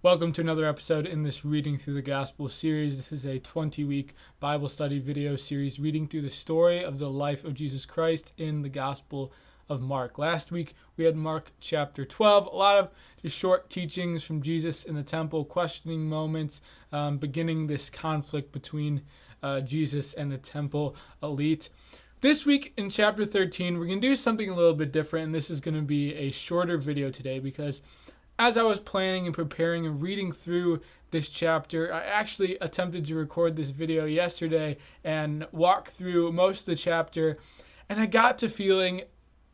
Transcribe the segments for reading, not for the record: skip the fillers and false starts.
Welcome to another episode in this Reading Through the Gospel series. This is a 20-week Bible study video series reading through the story of the life of Jesus Christ in the Gospel of Mark. Last week, we had Mark chapter 12, a lot of just short teachings from Jesus in the temple, questioning moments, beginning this conflict between Jesus and the temple elite. This week in chapter 13, we're going to do something a little bit different, and this is going to be a shorter video today because as I was planning and preparing and reading through this chapter, I actually attempted to record this video yesterday and walk through most of the chapter, and I got to feeling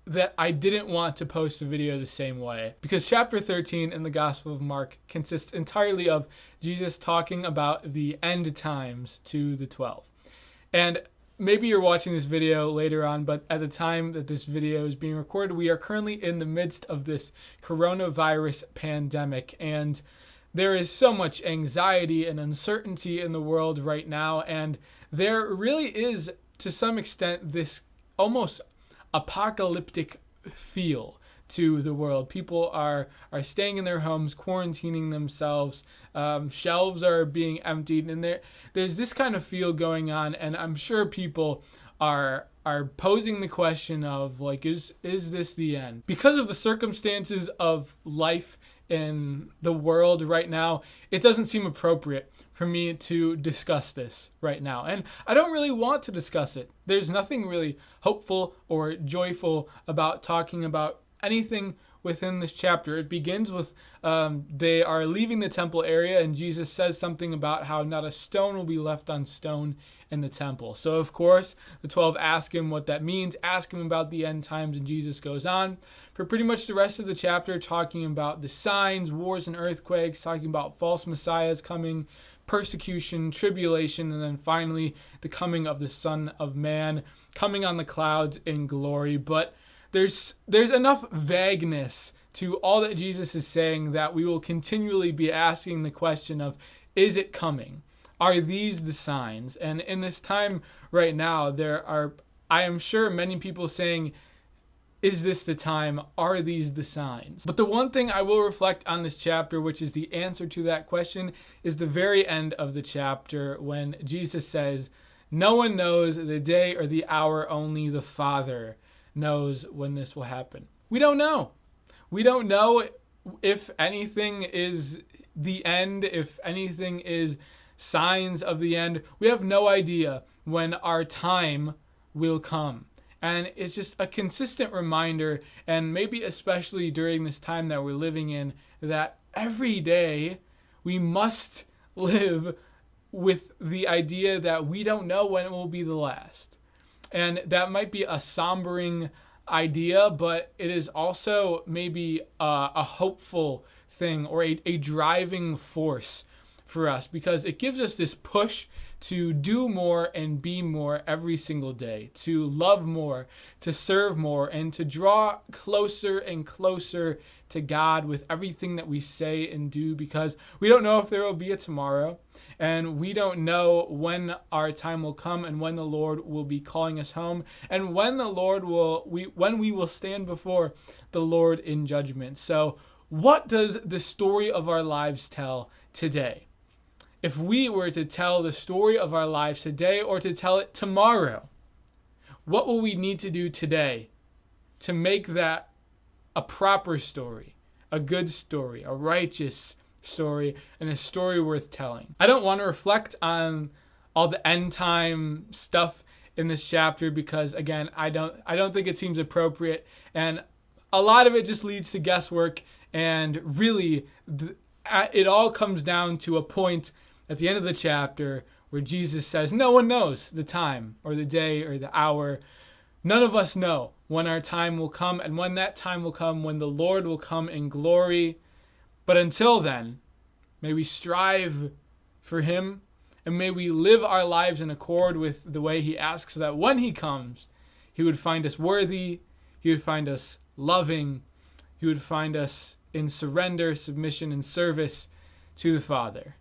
that I didn't want to post a video the same way because chapter 13 in the Gospel of Mark consists entirely of Jesus talking about the end times to the 12. And maybe you're watching this video later on, but at the time that this video is being recorded, we are currently in the midst of this coronavirus pandemic, and there is so much anxiety and uncertainty in the world right now, and there really is, to some extent, this almost apocalyptic feel to the world. People are staying in their homes, quarantining themselves. Shelves are being emptied, and there's this kind of feel going on. And I'm sure people are posing the question of like, is this the end? Because of the circumstances of life in the world right now, it doesn't seem appropriate for me to discuss this right now. And I don't really want to discuss it. There's nothing really hopeful or joyful about talking about anything within this chapter. It begins with they are leaving the temple area, and Jesus says something about how not a stone will be left on stone in the temple. So of course the 12 ask him what that means, ask him about the end times, and Jesus goes on for pretty much the rest of the chapter talking about the signs, wars and earthquakes, talking about false messiahs coming, persecution, tribulation, and then finally the coming of the Son of Man coming on the clouds in glory. But there's enough vagueness to all that Jesus is saying that we will continually be asking the question of, is it coming? Are these the signs? And in this time right now, there are, I am sure, many people saying, is this the time? Are these the signs? But the one thing I will reflect on this chapter, which is the answer to that question, is the very end of the chapter when Jesus says, no one knows the day or the hour, only the Father knows when this will happen. We don't know. We don't know if anything is the end, if anything is signs of the end. We have no idea when our time will come. And it's just a consistent reminder, and maybe especially during this time that we're living in, that every day we must live with the idea that we don't know when it will be the last. And that might be a sombering idea, but it is also maybe a hopeful thing or a driving force for us, because it gives us this push to do more and be more every single day, to love more, to serve more, and to draw closer and closer to God with everything that we say and do, because we don't know if there will be a tomorrow, and we don't know when our time will come and when the Lord will be calling us home, and when we will stand before the Lord in judgment. So what does the story of our lives tell today? If we were to tell the story of our lives today, or to tell it tomorrow, what will we need to do today to make that a proper story, a good story, a righteous story, and a story worth telling? I don't want to reflect on all the end time stuff in this chapter because, again, I don't think it seems appropriate, and a lot of it just leads to guesswork, and really it all comes down to a point at the end of the chapter where Jesus says, no one knows the time or the day or the hour. None of us know when our time will come, and when that time will come, when the Lord will come in glory. But until then, may we strive for him, and may we live our lives in accord with the way he asks, so that when he comes, he would find us worthy, he would find us loving, he would find us in surrender, submission, and service to the Father.